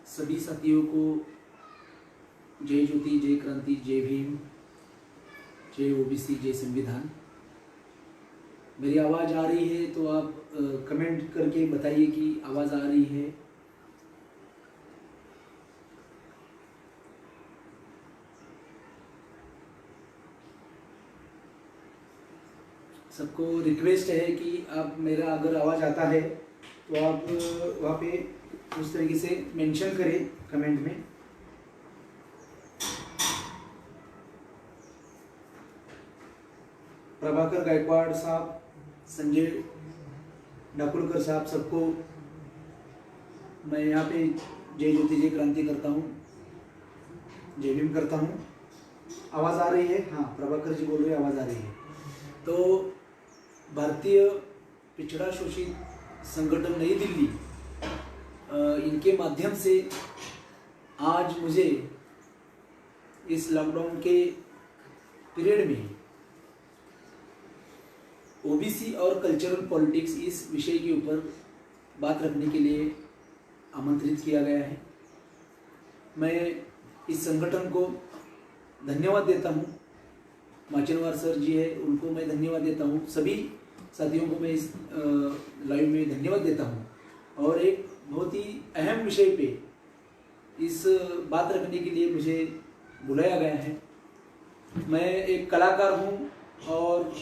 सभी साथियों को जय ज्योति, जय क्रांति, जय भीम, जय ओबीसी, जय संविधान। मेरी आवाज़ आ रही है तो आप कमेंट करके बताइए कि आवाज़ आ रही है। सबको रिक्वेस्ट है कि आप मेरा अगर आवाज़ आता है तो आप वहाँ पे उस तरीके से मेंशन करें कमेंट में। प्रभाकर गायकवाड़ साहब, संजय डाकुलकर साहब, सबको मैं यहाँ पे जय ज्योति जय क्रांति करता हूँ, जय भीम करता हूँ। आवाज़ आ रही है? हाँ, प्रभाकर जी बोल रहे हैं आवाज़ आ रही है। तो भारतीय पिछड़ा शोषित संगठन नई दिल्ली, इनके माध्यम से आज मुझे इस लॉकडाउन के पीरियड में ओबीसी और कल्चरल पॉलिटिक्स इस विषय के ऊपर बात रखने के लिए आमंत्रित किया गया है। मैं इस संगठन को धन्यवाद देता हूँ। माचनवार सर जी है, उनको मैं धन्यवाद देता हूँ। सभी साथियों को मैं इस लाइव में धन्यवाद देता हूँ। और एक बहुत ही अहम विषय पे इस बात रखने के लिए मुझे बुलाया गया है। मैं एक कलाकार हूँ और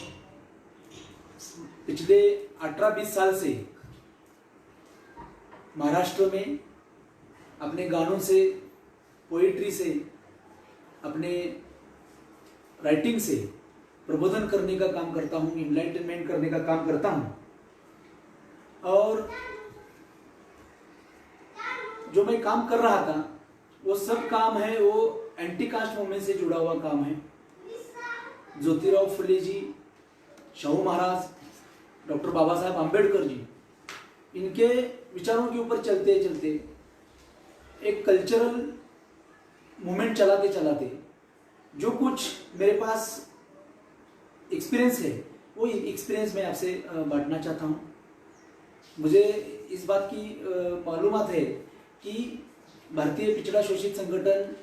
पिछले 18-20 साल से महाराष्ट्र में अपने गानों से, पोइट्री से, अपने राइटिंग से प्रबोधन करने का काम करता हूँ, इनलाइटनमेंट करने का काम करता हूँ। और जो मैं काम कर रहा था वो सब काम है वो एंटी कास्ट मूवमेंट से जुड़ा हुआ काम है। ज्योतिराव फुले जी, शाहू महाराज, डॉक्टर बाबा साहब आम्बेडकर जी, इनके विचारों के ऊपर चलते चलते एक कल्चरल मूवमेंट चलाते चलाते जो कुछ मेरे पास एक्सपीरियंस है वो एक्सपीरियंस मैं आपसे बांटना चाहता हूँ। मुझे इस बात की मालूमात है कि भारतीय पिछड़ा शोषित संगठन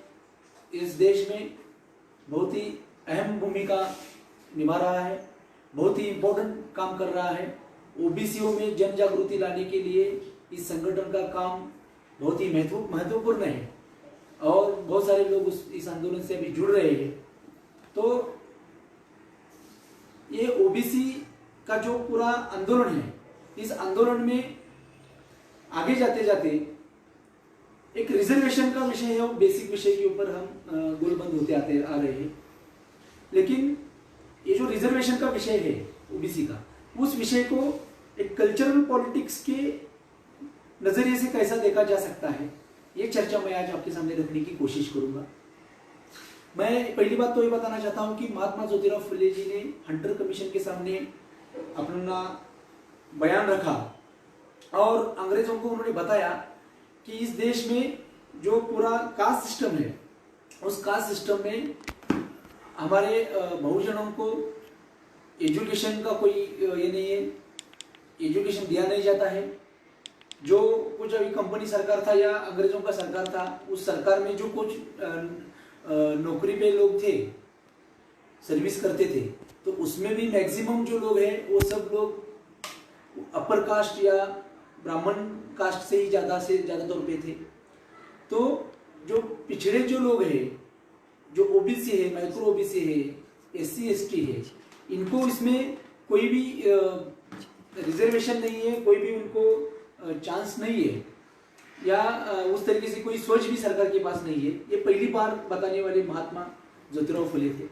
इस देश में बहुत ही अहम भूमिका निभा रहा है, बहुत ही इम्पोर्टेंट काम कर रहा है। ओबीसीओ में जन जागृति लाने के लिए इस संगठन का काम बहुत ही महत्वपूर्ण है और बहुत सारे लोग इस आंदोलन से अभी जुड़ रहे हैं। तो ये ओबीसी का जो पूरा आंदोलन है, इस आंदोलन में आगे जाते जाते एक रिजर्वेशन का विषय है, वो बेसिक विषय के ऊपर हम गोलबंद होते आ रहे हैं। लेकिन ये जो रिजर्वेशन का विषय है ओबीसी का, उस विषय को एक कल्चरल पॉलिटिक्स के नजरिए से कैसा देखा जा सकता है, ये चर्चा मैं आज आपके सामने रखने की कोशिश करूंगा। मैं पहली बात तो ये बताना चाहता हूं कि महात्मा ज्योतिराव फुले जी ने हंटर कमीशन के सामने अपना बयान रखा और अंग्रेजों को उन्होंने बताया कि इस देश में जो पूरा कास्ट सिस्टम है, उस कास्ट सिस्टम में हमारे बहुजनों को एजुकेशन का कोई ये नहीं है, एजुकेशन दिया नहीं जाता है। जो कुछ अभी कंपनी सरकार था या अंग्रेजों का सरकार था, उस सरकार में जो कुछ नौकरी पे लोग थे, सर्विस करते थे, तो उसमें भी मैक्सिमम जो लोग हैं वो सब लोग अपर कास्ट या ब्राह्मण कास्ट से ही ज़्यादा तौर पे थे। तो जो पिछड़े जो लोग हैं, जो ओबीसी है, माइक्रो ओबीसी है, एससी एसटी है, इनको इसमें कोई भी रिजर्वेशन नहीं है, कोई भी उनको चांस नहीं है या उस तरीके से कोई सोच भी सरकार के पास नहीं है। ये पहली बार बताने वाले महात्मा ज्योतिराव फुले थे।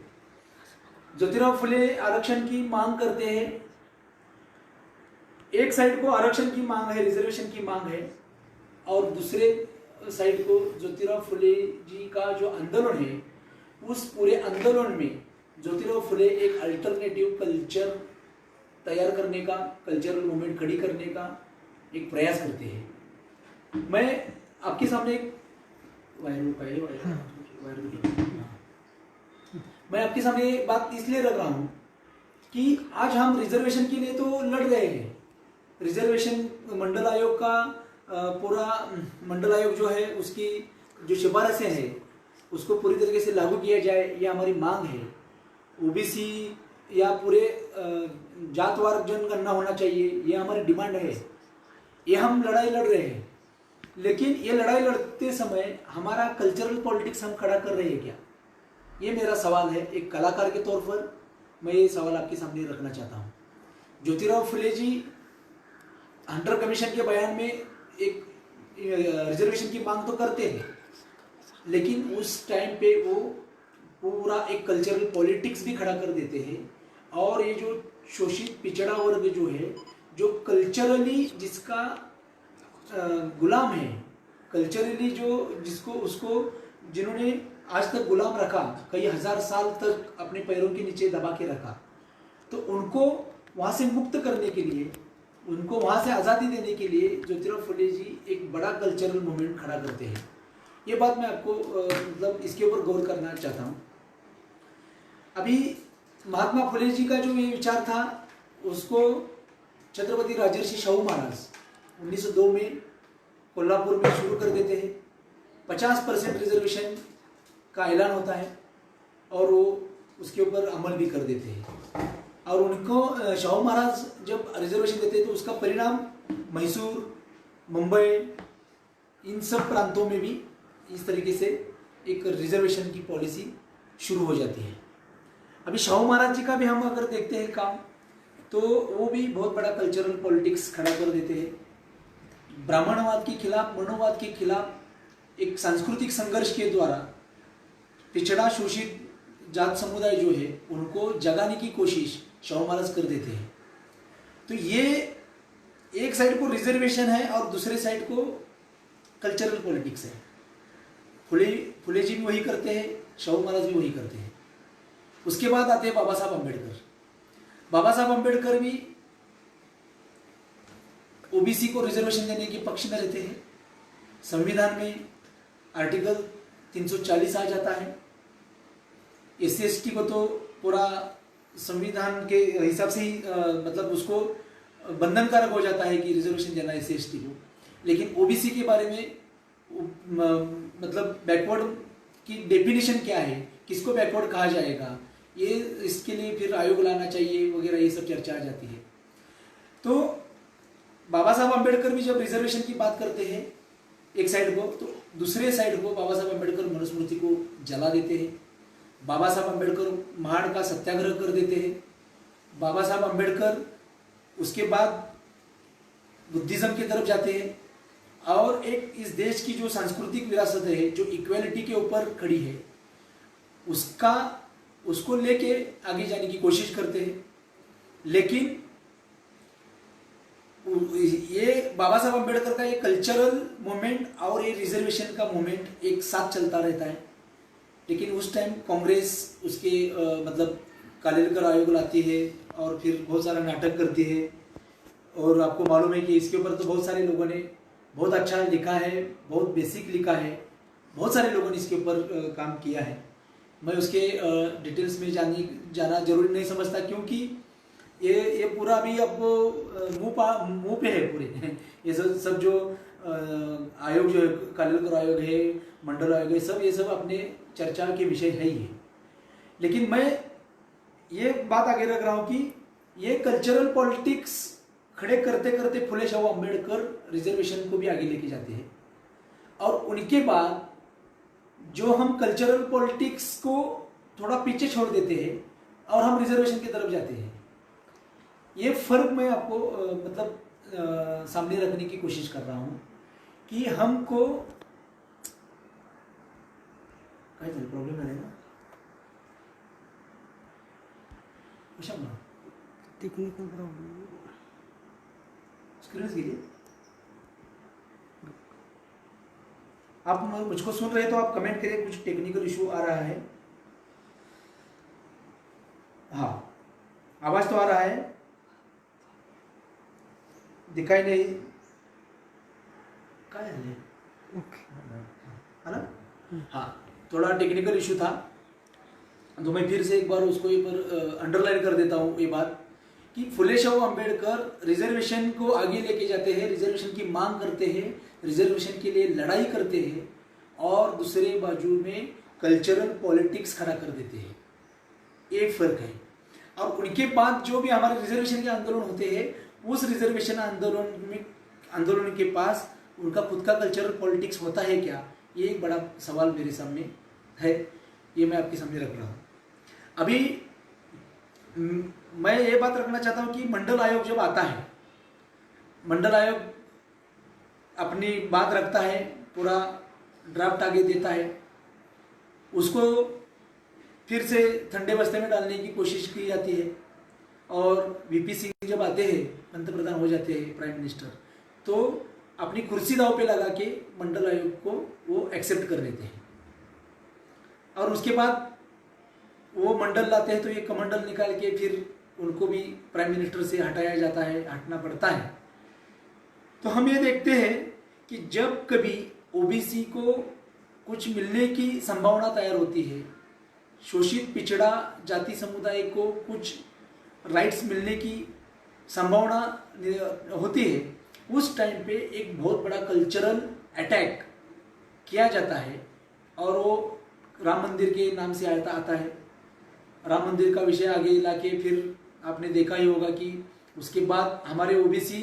ज्योतिराव फुले आरक्षण की मांग करते हैं। एक साइड को आरक्षण की मांग है, रिजर्वेशन की मांग है, और दूसरे साइड को ज्योतिराव फुले जी का जो आंदोलन है, उस पूरे आंदोलन में ज्योतिराव फुले एक अल्टरनेटिव कल्चर तैयार करने का, कल्चरल मूवमेंट खड़ी करने का एक प्रयास करते हैं। मैं आपके सामने मैं आपके सामने एक बात इसलिए रख रहा हूं कि आज हम रिजर्वेशन के लिए तो लड़ रहे हैं। रिजर्वेशन मंडल आयोग का पूरा मंडल आयोग जो है उसकी जो सिफारिशें हैं उसको पूरी तरीके से लागू किया जाए, ये हमारी मांग है। ओबीसी या पूरे जातवार जनगणना होना चाहिए, ये हमारी डिमांड है। ये हम लड़ाई लड़ रहे हैं, लेकिन ये लड़ाई लड़ते समय हमारा कल्चरल पॉलिटिक्स हम खड़ा कर रहे हैं क्या, ये मेरा सवाल है। एक कलाकार के तौर पर मैं ये सवाल आपके सामने रखना चाहता हूँ। ज्योतिराव फुले जी हंटर कमीशन के बयान में एक रिजर्वेशन की मांग तो करते हैं, लेकिन उस टाइम पे वो पूरा एक कल्चरल पॉलिटिक्स भी खड़ा कर देते हैं। और ये जो शोषित पिछड़ा वर्ग जो है, जो कल्चरली जिसका गुलाम है, कल्चरली जो जिसको उसको जिन्होंने आज तक गुलाम रखा, कई हजार साल तक अपने पैरों के नीचे दबा के रखा, तो उनको वहाँ से मुक्त करने के लिए, उनको वहाँ से आज़ादी देने के लिए ज्योतिराव फुले जी एक बड़ा कल्चरल मूवमेंट खड़ा करते हैं। ये बात मैं आपको मतलब इसके ऊपर गौर करना चाहता हूँ। अभी महात्मा फुले जी का जो ये विचार था उसको छत्रपति राजर्षि शाहू महाराज 1902 में कोल्हापुर में शुरू कर देते हैं। 50% रिजर्वेशन का ऐलान होता है और वो उसके ऊपर अमल भी कर देते हैं। और उनको शाहू महाराज जब रिजर्वेशन देते हैं तो उसका परिणाम मैसूर, मुंबई, इन सब प्रांतों में भी इस तरीके से एक रिजर्वेशन की पॉलिसी शुरू हो जाती है। अभी शाहू महाराज जी का भी हम अगर देखते हैं काम, तो वो भी बहुत बड़ा कल्चरल पॉलिटिक्स खड़ा कर देते हैं। ब्राह्मणवाद के खिलाफ, मनुवाद के खिलाफ एक सांस्कृतिक संघर्ष के द्वारा पिछड़ा शोषित जात समुदाय जो है उनको जगाने की कोशिश शाहू महाराज कर देते हैं। तो ये एक साइड को रिजर्वेशन है और दूसरे साइड को कल्चरल पॉलिटिक्स है। फुले जी भी वही करते हैं, शाहू महाराज भी वही करते हैं। उसके बाद आते हैं बाबा साहब अम्बेडकर। बाबा साहब अम्बेडकर भी ओबीसी को रिजर्वेशन देने के पक्ष में रहते हैं। संविधान में आर्टिकल 340 आ जाता है। एससी एसटी को तो पूरा संविधान के हिसाब से ही मतलब उसको बंधनकारक हो जाता है कि रिजर्वेशन देना एससी एसटी को। लेकिन ओबीसी के बारे में मतलब बैकवर्ड की डेफिनेशन क्या है, किसको बैकवर्ड कहा जाएगा, ये इसके लिए फिर आयोग लाना चाहिए वगैरह, ये सब चर्चा आ जाती है। तो बाबा साहब अम्बेडकर भी जब रिजर्वेशन की बात करते हैं एक साइड को, तो दूसरे साइड को बाबा साहब अम्बेडकर मनुस्मृति को जला देते हैं। बाबा साहब अम्बेडकर महाड़ का सत्याग्रह कर देते हैं। बाबा साहब अम्बेडकर उसके बाद बुद्धिज्म की तरफ जाते हैं और एक इस देश की जो सांस्कृतिक विरासत है, जो इक्वालिटी के ऊपर खड़ी है, उसको लेके आगे जाने की कोशिश करते हैं। लेकिन ये बाबा साहब अम्बेडकर का ये कल्चरल मूवमेंट और ये रिजर्वेशन का मूवमेंट एक साथ चलता रहता है। लेकिन उस टाइम कांग्रेस उसके मतलब कालेलकर आयोग लाती है और फिर बहुत सारा नाटक करती है। और आपको मालूम है कि इसके ऊपर तो बहुत सारे लोगों ने बहुत अच्छा लिखा है, बहुत बेसिक लिखा है, बहुत सारे लोगों ने इसके ऊपर काम किया है। मैं उसके डिटेल्स में जाना जरूरी नहीं समझता, क्योंकि ये पूरा अभी आपको मुंह पे है पूरे ये सब जो आयोग जो है, कालेलकर आयोग है, मंडल आयोग है, सब ये सब अपने चर्चा के विषय है ही है। लेकिन मैं ये बात आगे रख रहा हूँ कि ये कल्चरल पॉलिटिक्स खड़े करते करते फुले शाहू अम्बेडकर रिजर्वेशन को भी आगे लेके जाते हैं। और उनके बाद जो हम कल्चरल पॉलिटिक्स को थोड़ा पीछे छोड़ देते हैं और हम रिजर्वेशन की तरफ जाते हैं। ये फर्क मैं आपको मतलब सामने रखने की कोशिश कर रहा हूँ कि हमको काय झालं, प्रॉब्लेम झालेला कशामुळे, टेक्निकल प्रॉब्लेम, स्क्रीनच गेली। आप मुझको सुन रहे तो आप कमेंट करिए, कुछ टेक्निकल इशू आ रहा है। हाँ, आवाज तो आ रहा है, दिखाई नहीं, काय झाले, है ना? हाँ, थोड़ा टेक्निकल इशू था, तो मैं फिर से एक बार उसको एक बार अंडरलाइन कर देता हूँ ये बात कि फुले शाहू अंबेडकर रिजर्वेशन को आगे लेके जाते हैं, रिजर्वेशन की मांग करते हैं, रिजर्वेशन के लिए लड़ाई करते हैं और दूसरे बाजू में कल्चरल पॉलिटिक्स खड़ा कर देते हैं। एक फर्क है। और उनके बाद जो भी हमारे रिजर्वेशन के आंदोलन होते हैं, उस रिजर्वेशन आंदोलन के पास उनका खुद का कल्चरल पॉलिटिक्स होता है क्या, ये एक बड़ा सवाल मेरे सामने है। ये मैं आपके सामने रख रहा हूँ। अभी मैं ये बात रखना चाहता हूँ कि मंडल आयोग जब आता है, मंडल आयोग अपनी बात रखता है, पूरा ड्राफ्ट आगे देता है, उसको फिर से ठंडे बस्ते में डालने की कोशिश की जाती है और वीपी सिंह जब आते हैं, पंतप्रधान हो जाते हैं, प्राइम मिनिस्टर, तो अपनी कुर्सी दांव पे लगा के मंडल आयोग को वो एक्सेप्ट कर लेते हैं। और उसके बाद वो मंडल लाते हैं तो ये कमंडल निकाल के फिर उनको भी प्राइम मिनिस्टर से हटाया जाता है, हटना पड़ता है। तो हम ये देखते हैं कि जब कभी ओबीसी को कुछ मिलने की संभावना तैयार होती है, शोषित पिछड़ा जाति समुदाय को कुछ राइट्स मिलने की संभावना होती है, उस टाइम पे एक बहुत बड़ा कल्चरल अटैक किया जाता है और वो राम मंदिर के नाम से आता है। राम मंदिर का विषय आगे ला के फिर आपने देखा ही होगा कि उसके बाद हमारे ओबीसी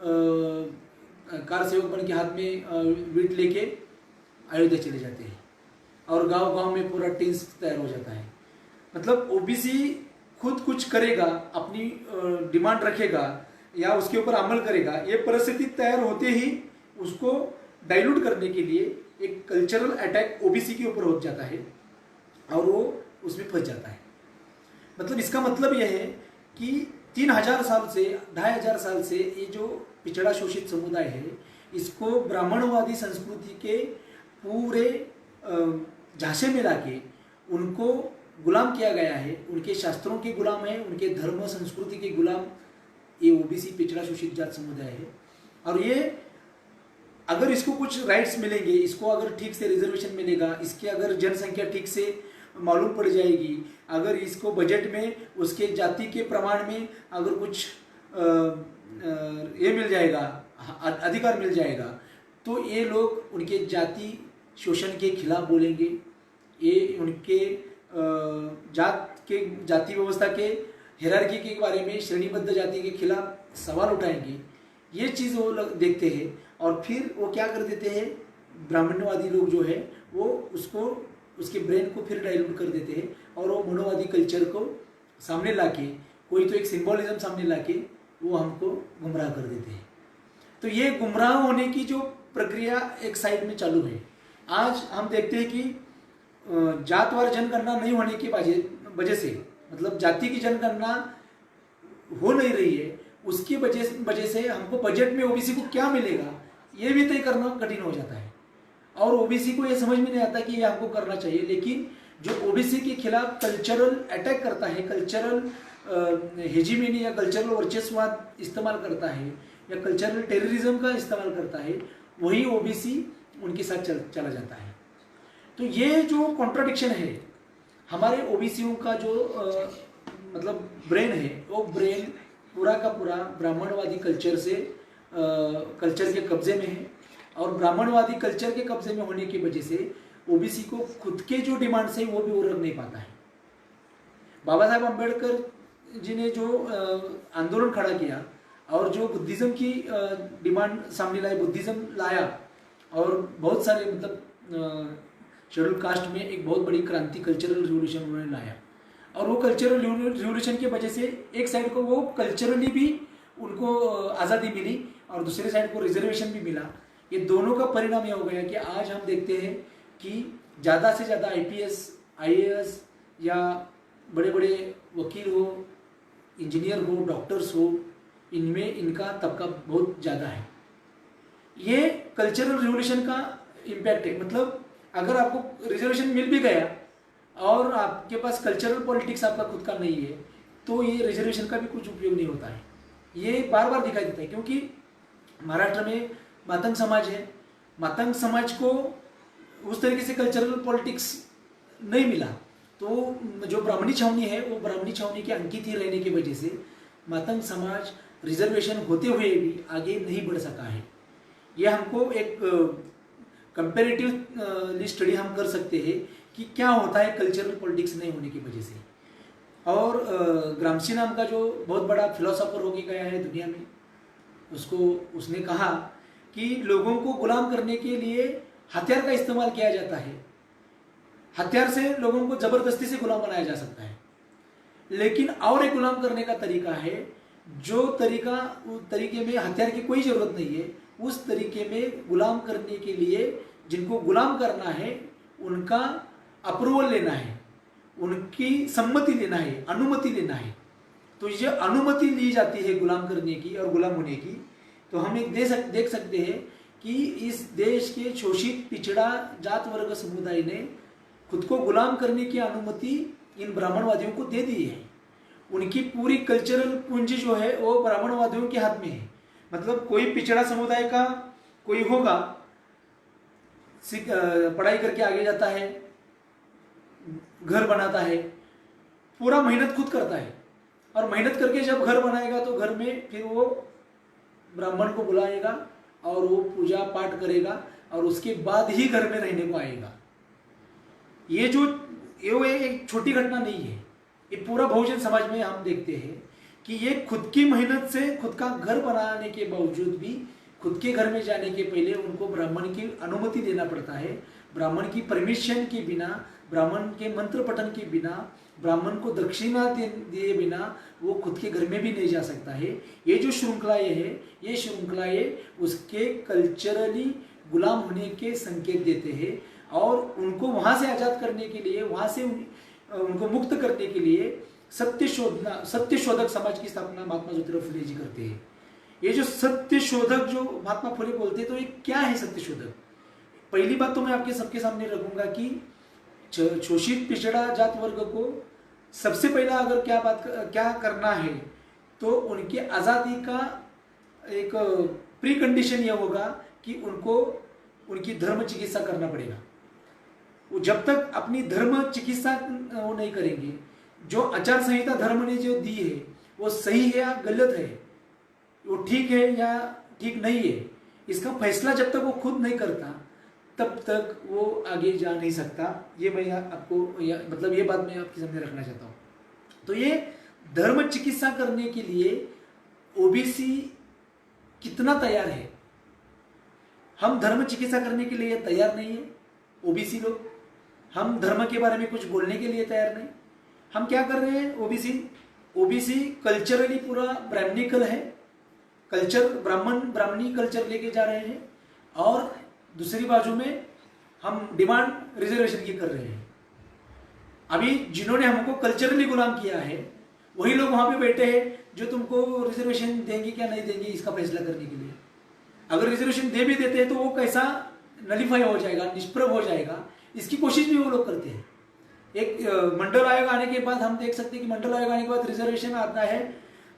कार सेवक बन के हाथ में वीट लेके अयोध्या चले जाते हैं और गांव-गांव में पूरा टेंस तैयार हो जाता है। मतलब ओबीसी खुद कुछ करेगा, अपनी डिमांड रखेगा या उसके ऊपर अमल करेगा, ये परिस्थिति तैयार होते ही उसको डाइल्यूट करने के लिए एक कल्चरल अटैक ओबीसी के ऊपर हो जाता है और वो उसमें फंस जाता है। मतलब इसका मतलब यह है कि 3000 साल से 2500 साल से ये जो पिछड़ा शोषित समुदाय है, इसको ब्राह्मणवादी संस्कृति के पूरे झांसे में लाके उनको गुलाम किया गया है, उनके शास्त्रों के गुलाम है, उनके धर्म संस्कृति के गुलाम ये ओबीसी पिछड़ा शोषित जात समुदाय है। और ये अगर इसको कुछ राइट्स मिलेंगे, इसको अगर ठीक से रिजर्वेशन मिलेगा, इसकी अगर जनसंख्या ठीक से मालूम पड़ जाएगी, अगर इसको बजट में उसके जाति के प्रमाण में अगर कुछ ये मिल जाएगा, अधिकार मिल जाएगा, तो ये लोग उनके जाति शोषण के खिलाफ बोलेंगे, ये उनके जाति व्यवस्था के हिरार्की के बारे में, श्रेणीबद्ध जाति के खिलाफ सवाल उठाएंगे। ये चीज़ वो लोग देखते हैं और फिर वो क्या कर देते हैं, ब्राह्मणवादी लोग जो है वो उसको उसके ब्रेन को फिर डाइल्यूट कर देते हैं और वो मनोवादी कल्चर को सामने लाके, कोई तो एक सिंबॉलिज्म सामने लाके वो हमको गुमराह कर देते हैं। तो ये गुमराह होने की जो प्रक्रिया एक साइड में चालू है। आज हम देखते हैं कि जातवार जनगणना नहीं होने की वजह से, मतलब जाति की जनगणना हो नहीं रही है, उसकी वजह से हमको बजट में ओबीसी को क्या मिलेगा ये भी तय करना कठिन हो जाता है और ओबीसी को ये समझ में नहीं आता कि ये हमको करना चाहिए। लेकिन जो ओबीसी के खिलाफ कल्चरल अटैक करता है, कल्चरल हेजीमेनी या कल्चरल वर्चस्ववाद इस्तेमाल करता है या कल्चरल टेररिज्म का इस्तेमाल करता है, वही ओबीसी उनके साथ चला जाता है। तो ये जो कॉन्ट्राडिक्शन है, हमारे ओबीसीओं का जो मतलब ब्रेन है, वो ब्रेन पूरा का पूरा ब्राह्मणवादी कल्चर के कब्जे में है और ब्राह्मणवादी कल्चर के कब्जे में होने की वजह से ओबीसी को खुद के जो डिमांड्स है वो भी वो रख नहीं पाता है। बाबा साहब अम्बेडकर जी ने जो आंदोलन खड़ा किया और जो बुद्धिज्म की डिमांड सामने लाई, बुद्धिज्म लाया और बहुत सारे मतलब शेड्यूल कास्ट में एक बहुत बड़ी क्रांति, कल्चरल रिवोल्यूशन उन्होंने लाया और वो कल्चरल रिवोल्यूशन की वजह से एक साइड को वो कल्चरली भी उनको आज़ादी मिली और दूसरे साइड को रिजर्वेशन भी मिला। ये दोनों का परिणाम यह हो गया कि आज हम देखते हैं कि ज़्यादा से ज़्यादा आईपीएस, आईएएस या बड़े बड़े वकील हो, इंजीनियर हो, डॉक्टर्स हो, इनमें इनका तबका बहुत ज़्यादा है। ये कल्चरल रिवोल्यूशन का इम्पैक्ट है। मतलब अगर आपको रिजर्वेशन मिल भी गया और आपके पास कल्चरल पॉलिटिक्स आपका खुद का नहीं है, तो ये रिजर्वेशन का भी कुछ उपयोग नहीं होता है। ये बार बार दिखाई देता है क्योंकि महाराष्ट्र में मातंग समाज है, मातंग समाज को उस तरीके से कल्चरल पॉलिटिक्स नहीं मिला, तो जो ब्राह्मणी छावनी है वो ब्राह्मणी छावनी के अंकित ही रहने की वजह से मातंग समाज रिजर्वेशन होते हुए भी आगे नहीं बढ़ सका है। यह हमको एक कंपेरेटिव स्टडी हम कर सकते हैं कि क्या होता है कल्चरल पॉलिटिक्स नहीं होने की वजह से। और ग्रामसी नाम का जो बहुत बड़ा फिलोसोफर होके गया है दुनिया में, उसने कहा कि लोगों को गुलाम करने के लिए हथियार का इस्तेमाल किया जाता है। हथियार से लोगों को जबरदस्ती से गुलाम बनाया जा सकता है, लेकिन और एक गुलाम करने का तरीका है जो तरीके में हथियार की कोई जरूरत नहीं है। उस तरीके में गुलाम करने के लिए जिनको गुलाम करना है उनका अप्रूवल लेना है, उनकी सम्मति लेना है, अनुमति लेना है। तो ये अनुमति ली जाती है गुलाम करने की और गुलाम होने की। तो हम एक देख सकते हैं कि इस देश के शोषित पिछड़ा जात वर्ग समुदाय ने खुद को गुलाम करने की अनुमति इन ब्राह्मणवादियों को दे दी है। उनकी पूरी कल्चरल पूंजी जो है वो ब्राह्मणवादियों के हाथ में है। मतलब कोई पिछड़ा समुदाय का कोई होगा, पढ़ाई करके आगे जाता है, घर बनाता है, पूरा मेहनत खुद करता है, और मेहनत करके जब घर बनाएगा तो घर में फिर वो ब्राह्मण को बुलाएगा और वो पूजा पाठ करेगा और उसके बाद ही घर में रहने को आएगा। ये एक छोटी घटना नहीं है, ये पूरा बहुजन समाज में हम देखते हैं कि ये खुद की मेहनत से खुद का घर बनाने के बावजूद भी खुद के घर में जाने के पहले उनको ब्राह्मण की अनुमति देना पड़ता है। ब्राह्मण की परमिशन के बिना, ब्राह्मण के मंत्र पठन के बिना, ब्राह्मण को दक्षिणा दिए बिना वो खुद के घर में भी नहीं जा सकता है। ये जो श्रृंखलाएं है, ये श्रृंखलाएं उसके कल्चरली गुलाम होने के संकेत देते हैं और उनको वहां से आजाद करने के लिए, वहां से उनको मुक्त करने के लिए सत्य शोधक समाज की स्थापना महात्मा ज्योतिराव फुले जी करते हैं। ये जो सत्य शोधक जो महात्मा फुले बोलते हैं, तो ये क्या है सत्य शोधक? पहली बात तो मैं आपके सबके सामने रखूंगा कि शोषित पिछड़ा जात वर्ग को सबसे पहला अगर क्या करना है तो उनकी आज़ादी का एक प्री कंडीशन यह होगा कि उनको उनकी धर्म चिकित्सा करना पड़ेगा। वो जब तक अपनी धर्म चिकित्सा वो नहीं करेंगे, जो आचार संहिता धर्म ने जो दी है वो सही है या गलत है, वो ठीक है या ठीक नहीं है, इसका फैसला जब तक वो खुद नहीं करता तब तक वो आगे जा नहीं सकता। ये मैं आपको मतलब ये बात मैं आपके सामने रखना चाहता हूँ। तो ये धर्म चिकित्सा करने के लिए ओबीसी कितना तैयार है? हम धर्म चिकित्सा करने के लिए तैयार नहीं है ओबीसी लोग। हम धर्म के बारे में कुछ बोलने के लिए तैयार नहीं। हम क्या कर रहे हैं? ओबीसी कल्चरली पूरा ब्राह्मणिकल है, कल्चर ब्राह्मणी कल्चर लेके जा रहे हैं, और दूसरी बाजू में हम डिमांड रिजर्वेशन की कर रहे हैं। अभी जिन्होंने हमको कल्चरली गुलाम किया है वही लोग वहां पे बैठे हैं जो तुमको रिजर्वेशन देंगे क्या नहीं देंगे इसका फैसला करने के लिए। अगर रिजर्वेशन दे भी देते हैं तो वो कैसा नलीफाई हो जाएगा, निष्प्रभ हो जाएगा, इसकी कोशिश भी वो लोग करते हैं। एक मंडल आयोग आने के बाद हम देख सकते हैं कि मंडल आयोग आने के बाद रिजर्वेशन आता है,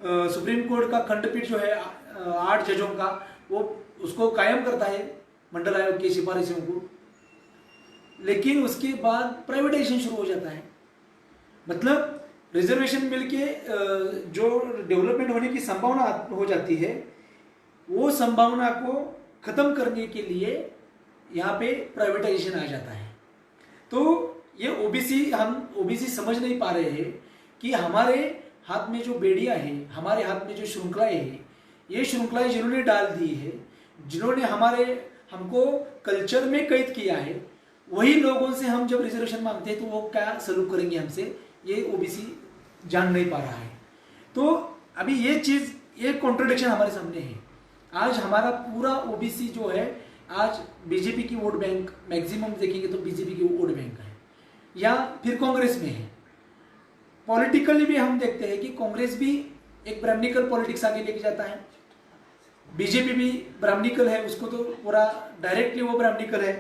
सुप्रीम कोर्ट का खंडपीठ जो है 8 जजों का, वो उसको कायम करता है मंडल आयोग की सिफारिशों को, लेकिन उसके बाद प्राइवेटाइजेशन शुरू हो जाता है। मतलब रिजर्वेशन मिलके जो डेवलपमेंट होने की संभावना हो जाती है, वो संभावना को खत्म करने के लिए यहाँ पे प्राइवेटाइजेशन आ जाता है। तो ये हम ओबीसी समझ नहीं पा रहे हैं कि हमारे हाथ में जो बेड़ियां है, हमारे हाथ में जो श्रृंखलाएं है, ये श्रृंखलाएं जिन्होंने डाल दी है, जिन्होंने हमको कल्चर में कैद किया है, वही लोगों से हम जब रिजर्वेशन मांगते हैं तो वो क्या सलूक करेंगे हमसे, ये ओबीसी जान नहीं पा रहा है। तो अभी ये कॉन्ट्रडिक्शन हमारे सामने है। आज हमारा पूरा ओबीसी जो है, आज बीजेपी की वोट बैंक मैक्सिमम देखेंगे तो बीजेपी की वोट बैंक है या फिर कांग्रेस में है। पॉलिटिकली भी हम देखते हैं कि कांग्रेस भी एक ब्राह्मणिकल पॉलिटिक्स आगे लेके जाता है, बीजेपी भी ब्राह्मणिकल है, उसको तो पूरा डायरेक्टली वो ब्राह्मणिकल है।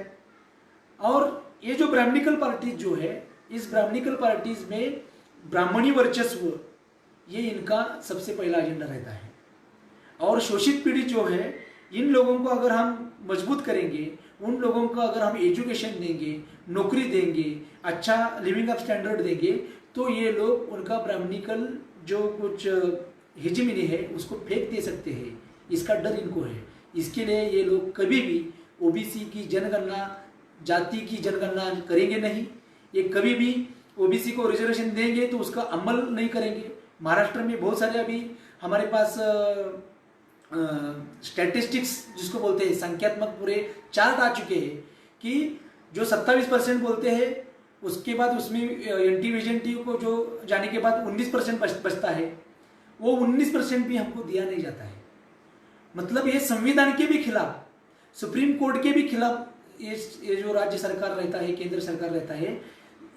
और ये जो ब्राह्मणिकल पार्टीज जो है, इस ब्राह्मणिकल पार्टीज में ब्राह्मणी वर्चस्व ये इनका सबसे पहला एजेंडा रहता है। और शोषित पीढ़ी जो है, इन लोगों को अगर हम मजबूत करेंगे, उन लोगों को अगर हम एजुकेशन देंगे, नौकरी देंगे, अच्छा लिविंग अप स्टैंडर्ड देंगे, तो ये लोग उनका ब्राह्मणिकल जो कुछ हेजिमनी है उसको फेंक दे सकते हैं, इसका डर इनको है। इसके लिए ये लोग कभी भी ओबीसी की जनगणना, जाति की जनगणना करेंगे नहीं। ये कभी भी ओबीसी को रिजर्वेशन देंगे तो उसका अमल नहीं करेंगे। महाराष्ट्र में बहुत सारे अभी हमारे पास स्टैटिस्टिक्स जिसको बोलते हैं, संख्यात्मक पूरे चार्ट आ चुके हैं कि जो 27% बोलते हैं उसके बाद उसमें एंटी विजेंटी को जो जाने के बाद 19% बचता है, वो 19% भी हमको दिया नहीं जाता है। मतलब ये संविधान के भी खिलाफ, सुप्रीम कोर्ट के भी खिलाफ ये जो राज्य सरकार रहता है, केंद्र सरकार रहता है,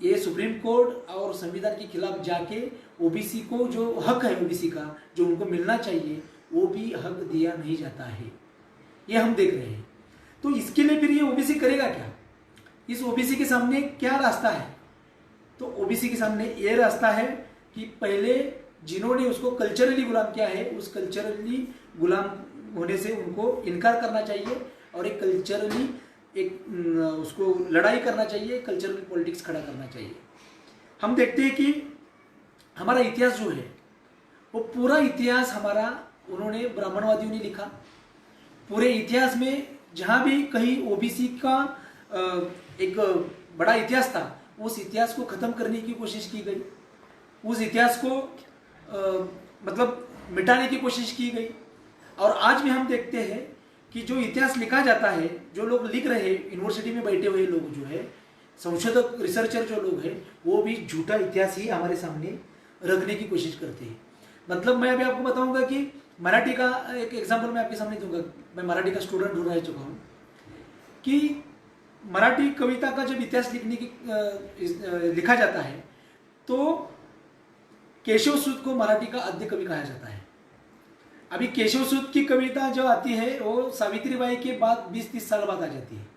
ये सुप्रीम कोर्ट और संविधान के खिलाफ जाके ओबीसी को जो हक है ओबीसी का जो उनको मिलना चाहिए वो भी हक दिया नहीं जाता है। ये हम देख रहे हैं। तो इसके लिए फिर ये ओबीसी करेगा क्या? इस ओबीसी के सामने क्या रास्ता है? तो ओबीसी के सामने ये रास्ता है कि पहले जिन्होंने उसको कल्चरली गुलाम किया है उस कल्चरली गुलाम होने से उनको इनकार करना चाहिए और एक कल्चरली उसको लड़ाई करना चाहिए, कल्चरल पॉलिटिक्स खड़ा करना चाहिए। हम देखते हैं कि हमारा इतिहास जो है वो पूरा इतिहास हमारा उन्होंने ब्राह्मणवादियों ने लिखा। पूरे इतिहास में जहाँ भी कहीं ओबीसी का एक बड़ा इतिहास था उस इतिहास को खत्म करने की कोशिश की गई, उस इतिहास को मतलब मिटाने की कोशिश की गई। और आज भी हम देखते हैं कि जो इतिहास लिखा जाता है, जो लोग लिख रहे हैं, यूनिवर्सिटी में बैठे हुए लोग जो है, संशोधक रिसर्चर जो लोग हैं, वो भी झूठा इतिहास ही हमारे सामने रखने की कोशिश करते हैं। मतलब मैं अभी आपको बताऊंगा कि मराठी का एक एग्जाम्पल मैं आपके सामने दूंगा। मैं मराठी का स्टूडेंट रह चुका हूँ कि मराठी कविता का जब इतिहास लिखा जाता है तो केशव सूत को मराठी का आद्य कवि कहा जाता है। अभी केशव सूत की कविता जो आती है वो सावित्रीबाई के बाद 20-30 साल बाद आ जाती है।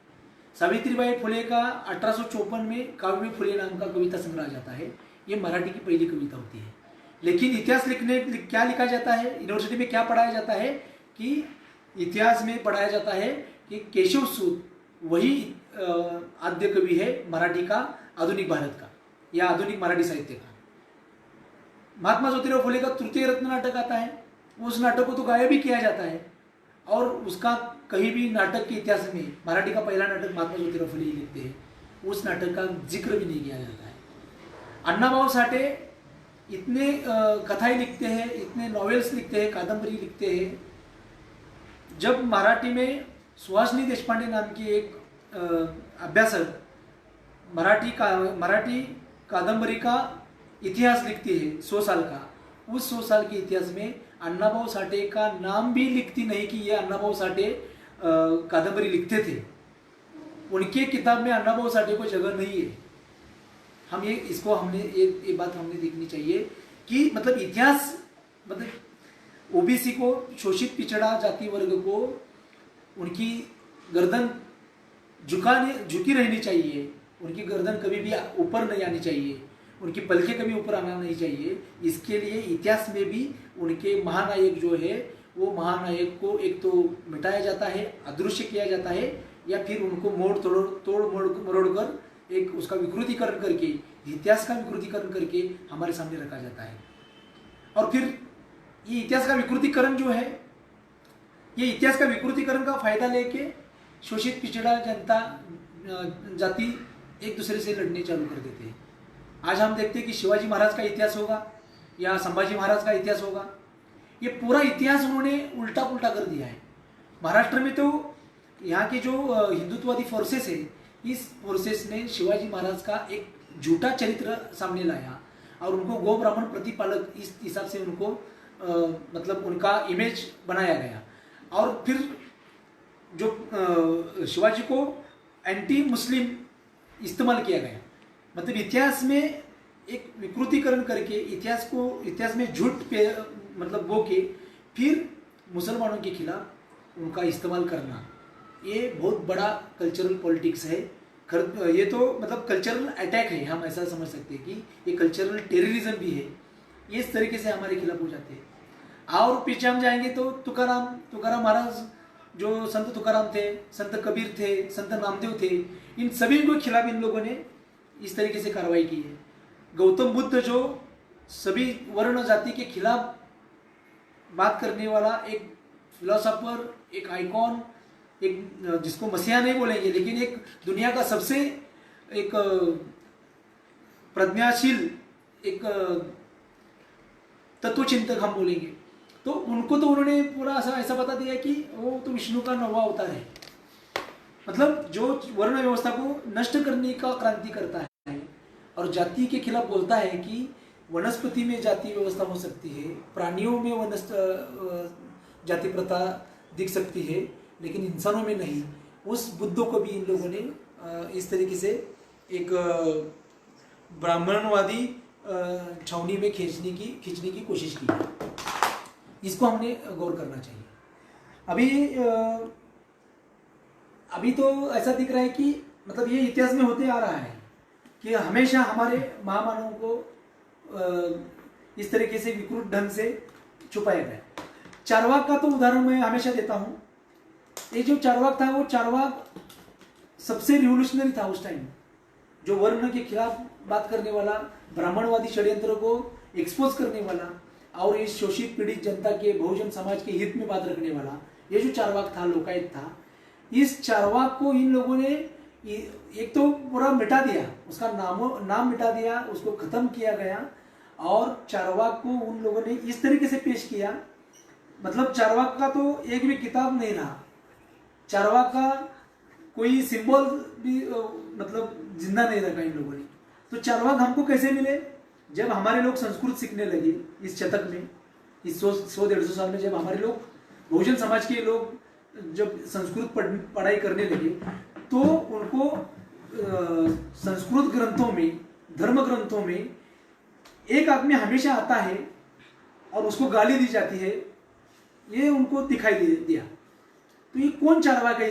सावित्रीबाई फुले का 1854 में काव्य फुले नाम का कविता संग्रह आ जाता है। ये मराठी की पहली कविता होती है। लेकिन इतिहास लिखने क्या लिखा जाता है, यूनिवर्सिटी में क्या पढ़ाया जाता है कि इतिहास में पढ़ाया जाता है कि केशव सूत वही आद्य कवि है मराठी का, आधुनिक भारत का या आधुनिक मराठी साहित्य का। महात्मा ज्योतिराव फुले का तृतीय रत्न नाटक आता है, उस नाटक को तो गायब भी किया जाता है और उसका कहीं भी नाटक के इतिहास में मराठी का पहला नाटक महात्मा ज्योतिराव फुले ही लिखते हैं, उस नाटक का जिक्र भी नहीं किया जाता है। अण्णाभाऊ साठे इतने कथाएं लिखते हैं, इतने नॉवेल्स लिखते हैं, कादंबरी लिखते हैं। जब मराठी में सुहासिनी देशपांडे नाम की एक अभ्यासक मराठी कादंबरी का इतिहास लिखती है 100 साल का, उस 100 साल के इतिहास में अण्णाभाऊ साठे का नाम भी लिखती नहीं कि ये अण्णाभाऊ साठे कादंबरी लिखते थे। उनके किताब में अण्णाभाऊ साठे को जगह नहीं है। हम ये बात हमने देखनी चाहिए कि मतलब इतिहास, मतलब ओबीसी को, शोषित पिछड़ा जाति वर्ग को उनकी गर्दन झुकी रहनी चाहिए, उनकी गर्दन कभी भी ऊपर नहीं आनी चाहिए, उनकी पलकें कभी ऊपर आना नहीं चाहिए। इसके लिए इतिहास में भी उनके महानायक जो है वो महानायक को एक तो मिटाया जाता है, अदृश्य किया जाता है, या फिर उनको तोड़ मरोड़ कर एक उसका विकृतीकरण करके, इतिहास का विकृतीकरण करके हमारे सामने रखा जाता है। और फिर ये इतिहास का विकृतीकरण जो है, ये इतिहास का विकृतीकरण का फायदा लेके शोषित पिछड़ा जनता जाति एक दूसरे से लड़ने चालू कर देते हैं। आज हम देखते हैं कि शिवाजी महाराज का इतिहास होगा या संभाजी महाराज का इतिहास होगा, ये पूरा इतिहास उन्होंने उल्टा पुल्टा कर दिया है। महाराष्ट्र में तो यहाँ के जो हिंदुत्ववादी फोर्सेस है, इस फोर्सेस ने शिवाजी महाराज का एक झूठा चरित्र सामने लाया और उनको गो ब्राह्मण प्रतिपालक इस हिसाब से उनको मतलब उनका इमेज बनाया गया। और फिर जो शिवाजी को एंटी मुस्लिम इस्तेमाल किया गया। मतलब इतिहास में एक विकृतीकरण करके इतिहास में झूठ पे मतलब बो के फिर मुसलमानों के खिलाफ उनका इस्तेमाल करना, ये बहुत बड़ा कल्चरल पॉलिटिक्स है। ये तो मतलब कल्चरल अटैक है, हम ऐसा समझ सकते हैं कि ये कल्चरल टेररिज्म भी है। ये इस तरीके से हमारे खिलाफ हो जाते हैं। और पीछे हम जाएंगे तो तुकाराम महाराज जो संत तुकाराम थे, संत कबीर थे, संत नामदेव थे, इन सभी के खिलाफ इन लोगों ने इस तरीके से कार्रवाई की है। गौतम बुद्ध जो सभी वर्ण जाति के खिलाफ बात करने वाला एक फिलोसोफर, एक आइकॉन, एक जिसको मसीहा नहीं बोलेंगे लेकिन एक दुनिया का सबसे एक प्रज्ञाशील एक तत्वचिंतक हम बोलेंगे, तो उनको तो उन्होंने पूरा ऐसा बता दिया कि वो तो विष्णु का 9वां अवतार है। मतलब जो वर्ण व्यवस्था को नष्ट करने का क्रांति करता है और जाति के खिलाफ बोलता है कि वनस्पति में जाति व्यवस्था हो सकती है, प्राणियों में जाति प्रथा दिख सकती है, लेकिन इंसानों में नहीं। उस बुद्धों को भी इन लोगों ने इस तरीके से एक ब्राह्मणवादी छावनी में खींचने की कोशिश की है। इसको हमने गौर करना चाहिए। अभी तो ऐसा दिख रहा है कि मतलब ये इतिहास में होते आ रहा है कि हमेशा हमारे महामानवों को इस तरीके से विकृत ढंग से छुपाया गया। चारवाक का तो उदाहरण मैं हमेशा देता हूं। ये जो चारवाक था वो चारवाक सबसे रिवोल्यूशनरी था उस टाइम, जो वर्ण के खिलाफ बात करने वाला, ब्राह्मणवादी षड्यंत्र को एक्सपोज करने वाला और इस शोषित पीड़ित जनता के बहुजन समाज के हित में बात रखने वाला ये जो चारवाक था, लोकायत था, इस चारवाक को इन लोगों ने एक तो पूरा मिटा दिया, उसका नाम मिटा दिया, उसको खत्म किया गया और चारवाक को उन लोगों ने इस तरीके से पेश किया। मतलब चारवाक का तो एक भी किताब नहीं रहा, चारवाक का कोई सिंबल भी मतलब जिंदा नहीं रखा इन लोगों ने। तो चारवाक हमको कैसे मिले? जब हमारे लोग संस्कृत सीखने लगे इस शतक में, इस 100-150 साल में, जब हमारे लोग बहुजन समाज के लोग जब संस्कृत पढ़ाई करने लगे तो उनको संस्कृत ग्रंथों में, धर्म ग्रंथों में एक आदमी हमेशा आता है और उसको गाली दी जाती है, ये उनको दिखाई दिया। तो ये कौन चारवाक है?